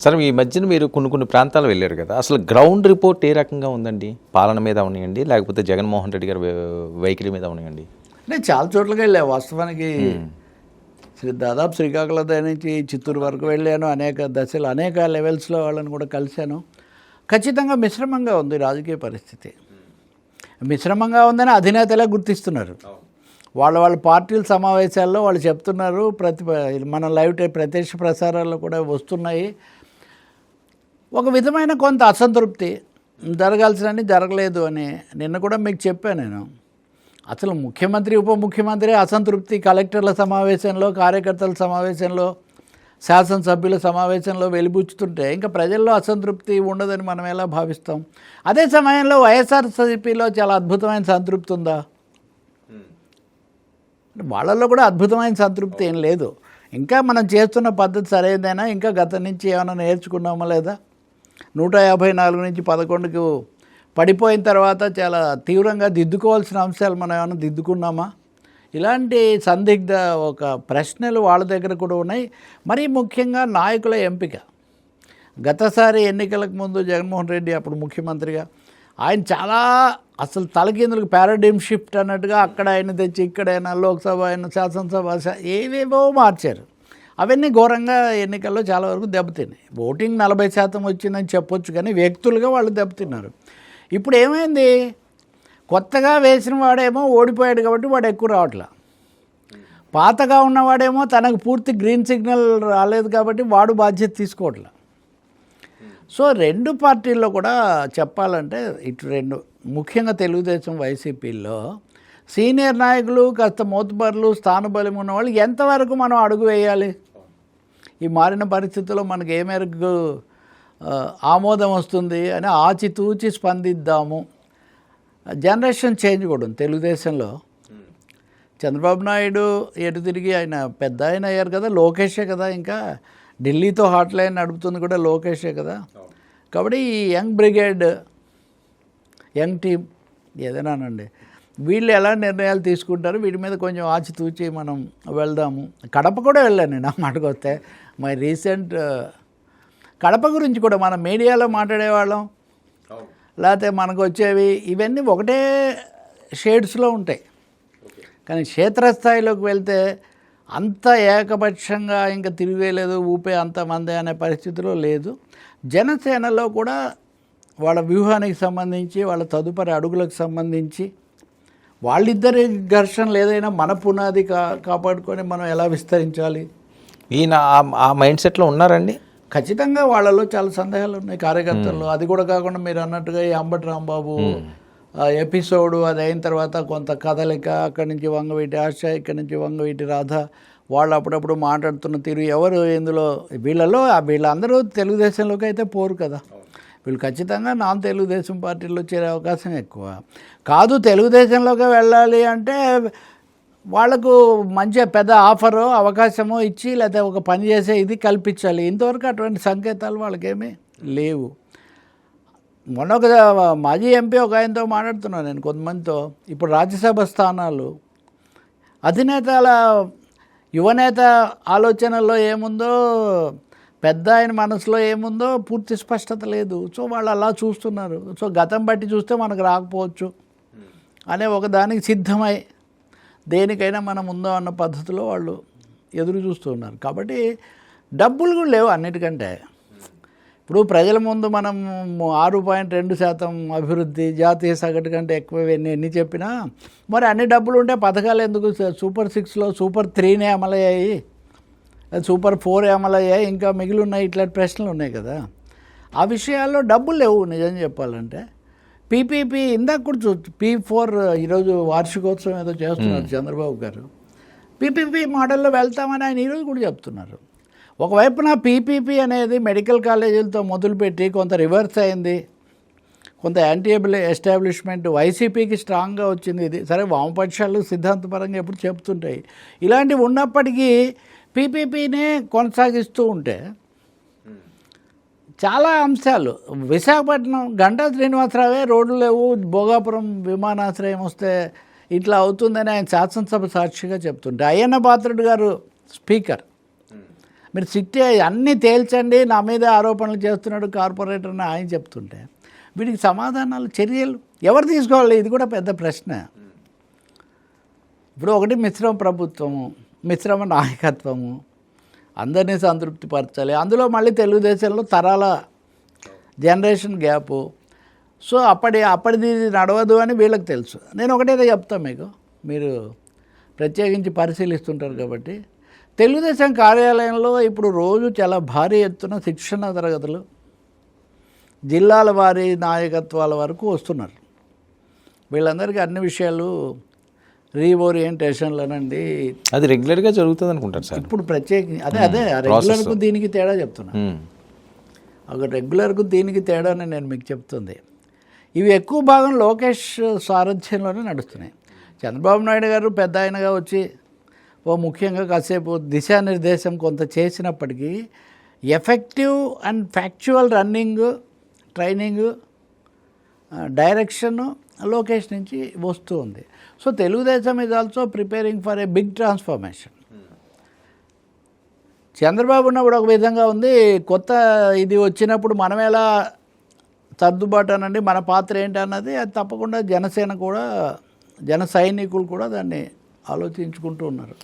సరే ఈ మధ్యన మీరు కొన్ని ప్రాంతాలు వెళ్ళారు కదా, అసలు గ్రౌండ్ రిపోర్ట్ ఏ రకంగా ఉందండి? పాలన మీద ఉన్నాయండి, లేకపోతే జగన్మోహన్ రెడ్డి గారి వైఖరి మీద ఉన్నాయండి? నేను చాలా చోట్లకి వెళ్ళా వాస్తవానికి. దాదాపు శ్రీకాకుళం దగ్గర నుంచి చిత్తూరు వరకు వెళ్ళాను. అనేక దశలు, అనేక లెవెల్స్లో వాళ్ళని కూడా కలిశాను. ఖచ్చితంగా మిశ్రమంగా ఉంది రాజకీయ పరిస్థితి. మిశ్రమంగా ఉందని అధినేతలే గుర్తిస్తున్నారు. వాళ్ళ పార్టీల సమావేశాల్లో వాళ్ళు చెప్తున్నారు. మన లైవ్ ప్రత్యక్ష ప్రసారాల్లో కూడా వస్తున్నాయి. ఒక విధమైన కొంత అసంతృప్తి, జరగాల్సినవి జరగలేదు అని నిన్న కూడా మీకు చెప్పాను నేను. అసలు ముఖ్యమంత్రి ఉప ముఖ్యమంత్రి అసంతృప్తి కలెక్టర్ల సమావేశంలో, కార్యకర్తల సమావేశంలో, శాసనసభ్యుల సమావేశంలో వెలిబుచ్చుతుంటే ఇంకా ప్రజల్లో అసంతృప్తి ఉండదని మనం ఎలా భావిస్తాం? అదే సమయంలో వైఎస్ఆర్సీపీలో చాలా అద్భుతమైన సంతృప్తి ఉందా? వాళ్ళల్లో కూడా అద్భుతమైన సంతృప్తి ఏం లేదు. ఇంకా మనం చేస్తున్న పద్ధతి సరైనదైనా, ఇంకా గత నుంచి ఏమైనా నేర్చుకున్నామా లేదా? 154 నుంచి 11కు పడిపోయిన తర్వాత చాలా తీవ్రంగా దిద్దుకోవాల్సిన అంశాలు మనం ఏమైనా దిద్దుకున్నామా? ఇలాంటి సందిగ్ధ ఒక ప్రశ్నలు వాళ్ళ దగ్గర కూడా ఉన్నాయి. మరీ ముఖ్యంగా నాయకుల ఎంపిక. గతసారి ఎన్నికలకు ముందు జగన్మోహన్ రెడ్డి అప్పుడు ముఖ్యమంత్రిగా ఆయన చాలా అసలు తలకిందులకు పారాడిమ్ షిఫ్ట్ అన్నట్టుగా అక్కడ ఆయన తెచ్చి ఇక్కడైనా లోక్సభ అయినా శాసనసభ ఏవేవో మార్చారు. అవన్నీ ఘోరంగా ఎన్నికల్లో చాలా వరకు దెబ్బతిన్నాయి. ఓటింగ్ 40% వచ్చిందని చెప్పొచ్చు, కానీ వ్యక్తులుగా వాళ్ళు దెబ్బతిన్నారు. ఇప్పుడు ఏమైంది? కొత్తగా వేసిన వాడేమో ఓడిపోయాడు కాబట్టి వాడు ఎక్కువ రావట్లా. పాతగా ఉన్నవాడేమో తనకు పూర్తి గ్రీన్ సిగ్నల్ రాలేదు కాబట్టి వాడు బాధ్యత తీసుకోవట్లా. సో రెండు పార్టీల్లో కూడా చెప్పాలంటే ఇటు ముఖ్యంగా తెలుగుదేశం వైసీపీల్లో సీనియర్ నాయకులు కాస్త మోతుబర్లు స్థానబలం ఉన్న వాళ్ళు ఎంతవరకు మనం అడుగు వేయాలి? ఈ మారిన పరిస్థితుల్లో మనకు ఏ మేరకు ఆమోదం వస్తుంది అని ఆచితూచి స్పందిద్దాము. జనరేషన్ చేంజ్ కూడా ఉంది తెలుగుదేశంలో. చంద్రబాబు నాయుడు ఎటు తిరిగి ఆయన పెద్ద ఆయన అయ్యారు కదా, లోకేషే కదా, ఇంకా ఢిల్లీతో హాట్ లైన్ నడుపుతుంది కూడా లోకేషే కదా. కాబట్టి ఈ యంగ్ బ్రిగేడ్, యంగ్ టీమ్ ఏదైనానండి, వీళ్ళు ఎలా నిర్ణయాలు తీసుకుంటారు వీటి మీద కొంచెం ఆచితూచి మనం వెళ్దాము. కడప కూడా వెళ్ళాను నేను, ఆ మాటకు వస్తే. మై రీసెంట్ కడప గురించి కూడా మనం మీడియాలో మాట్లాడేవాళ్ళం, లేకపోతే మనకు వచ్చేవి ఇవన్నీ ఒకటే షేడ్స్లో ఉంటాయి. కానీ క్షేత్రస్థాయిలోకి వెళ్తే అంత ఏకపక్షంగా ఇంకా తిరిగేలేదు, ఊపే అంతమంది అనే పరిస్థితిలో లేదు. జనసేనలో కూడా వాళ్ళ వ్యూహానికి సంబంధించి, వాళ్ళ తదుపరి అడుగులకు సంబంధించి వాళ్ళిద్దరి ఘర్షణలు ఏదైనా మన పునాది కాపాడుకొని మనం ఎలా విస్తరించాలి, ఈయన ఆ మైండ్ సెట్లో ఉన్నారండి. ఖచ్చితంగా వాళ్ళలో చాలా సందేహాలు ఉన్నాయి కార్యకర్తల్లో. అది కూడా కాకుండా మీరు అన్నట్టుగా ఈ అంబటి రాంబాబు ఎపిసోడు అది అయిన తర్వాత కొంత కదలిక, అక్కడి నుంచి వంగవీటి ఆశ, ఇక్కడి నుంచి వంగవీటి రాధ, వాళ్ళు అప్పుడప్పుడు మాట్లాడుతున్న తీరు, ఎవరు ఇందులో వీళ్ళందరూ తెలుగుదేశంలోకి అయితే పోరు కదా. వీళ్ళు ఖచ్చితంగా నాన్ తెలుగుదేశం పార్టీలో చేరే అవకాశం ఎక్కువ. కాదు తెలుగుదేశంలోకి వెళ్ళాలి అంటే వాళ్లకు మంచి పెద్ద ఆఫరు, అవకాశమో ఇచ్చి లేకపోతే ఒక పని చేసే ఇది కల్పించాలి. ఇంతవరకు అటువంటి సంకేతాలు వాళ్ళకేమీ లేవు. మొన్న ఒక మాజీ ఎంపీ ఒక ఆయనతో మాట్లాడుతున్నాను నేను, కొంతమందితో. ఇప్పుడు రాజ్యసభ స్థానాలు అధినేతల యువనేత ఆలోచనల్లో ఏముందో, పెద్ద ఆయన మనసులో ఏముందో పూర్తి స్పష్టత లేదు. సో వాళ్ళు అలా చూస్తున్నారు. సో గతం బట్టి చూస్తే మనకు రాకపోవచ్చు అనే ఒక దానికి సిద్ధమై దేనికైనా మనం ఉందో అన్న పద్ధతిలో వాళ్ళు ఎదురు చూస్తున్నారు. కాబట్టి డబ్బులు కూడా లేవు అన్నిటికంటే. ఇప్పుడు ప్రజల ముందు మనం 6.2% అభివృద్ధి, జాతీయ సగటు కంటే ఎక్కువ ఎన్ని చెప్పినా మరి అన్ని డబ్బులు ఉంటే పథకాలు ఎందుకు? సూపర్ 6లో సూపర్ 3నే అమలయ్యాయి, సూపర్ 4 అమలయ్యాయి, ఇంకా మిగిలి ఉన్నాయి. ఇట్లాంటి ప్రశ్నలు ఉన్నాయి కదా. ఆ విషయాల్లో డబ్బులు లేవు నిజం చెప్పాలంటే. పీపీపీ ఇందాక కూడా P4 ఈరోజు వార్షికోత్సవం ఏదో చేస్తున్నారు చంద్రబాబు గారు. పీపీపీ మోడల్లో వెళ్తామని ఆయన ఈరోజు కూడా చెప్తున్నారు. ఒకవైపున పీపీపీ అనేది మెడికల్ కాలేజీలతో మొదలుపెట్టి కొంత రివర్స్ అయింది, కొంత యాంటీ ఎస్టాబ్లిష్మెంట్ వైసీపీకి స్ట్రాంగ్గా వచ్చింది. ఇది సరే, వామపక్షాలు సిద్ధాంతపరంగా ఎప్పుడు చెప్తుంటాయి. ఇలాంటివి ఉన్నప్పటికీ పీపీపీనే కొనసాగిస్తూ ఉంటే చాలా అంశాలు. విశాఖపట్నం గంటా శ్రీనివాసరావే రోడ్లు లేవు, భోగాపురం విమానాశ్రయం వస్తే ఇట్లా అవుతుందని ఆయన శాసనసభ సాక్షిగా చెప్తుంటే, అయ్యన్న పాత్రుడు గారు స్పీకర్, మీరు సిట్టి అన్నీ తేల్చండి, నా మీద ఆరోపణలు చేస్తున్నాడు కార్పొరేటర్ అని ఆయన చెప్తుంటే వీటికి సమాధానాలు, చర్యలు ఎవరు తీసుకోవాలి? ఇది కూడా పెద్ద ప్రశ్న. ఇప్పుడు ఒకటి మిశ్రమ ప్రభుత్వము, మిశ్రమ నాయకత్వము, అందరినీ సంతృప్తిపరచాలి. అందులో మళ్ళీ తెలుగుదేశంలో తరాల జనరేషన్ గ్యాపు. సో అప్పటిది నడవదు అని వీళ్ళకి తెలుసు. నేను ఒకటేదో చెప్తాను మీకు, మీరు ప్రత్యేకించి పరిశీలిస్తుంటారు కాబట్టి, తెలుగుదేశం కార్యాలయంలో ఇప్పుడు రోజు చాలా భారీ ఎత్తున శిక్షణ తరగతులు జిల్లాల వారి నాయకత్వాల వరకు వస్తున్నారు. వీళ్ళందరికీ అన్ని విషయాలు రీఓరియంటేషన్లనండి, అది రెగ్యులర్గా జరుగుతుంది అనుకుంటారు సార్. ఇప్పుడు ప్రత్యేకించి అదే రెగ్యులర్కు దీనికి తేడా చెప్తున్నా. ఒక రెగ్యులర్కు దీనికి తేడా అని నేను మీకు చెప్తుంది. ఇవి ఎక్కువ భాగం లోకేష్ సారథ్యంలోనే నడుస్తున్నాయి. చంద్రబాబు నాయుడు గారు పెద్ద ఆయనగా వచ్చి ముఖ్యంగా కాసేపు దిశానిర్దేశం కొంత చేసినప్పటికీ effective and factual running, training, direction Lokesh నుంచి వస్తూ ఉంది. So Telugu Desam is also preparing for a big transformation. Chandrababu ఉన్నప్పుడు ఒక విధంగా ఉంది, కొత్త ఇది వచ్చినప్పుడు మనం ఎలా సర్దుబాటు అనండి, మన పాత్ర ఏంటి అన్నది అది తప్పకుండా జనసేన కూడా, జన సైనికులు కూడా దాన్ని ఆలోచించుకుంటూ ఉన్నారు.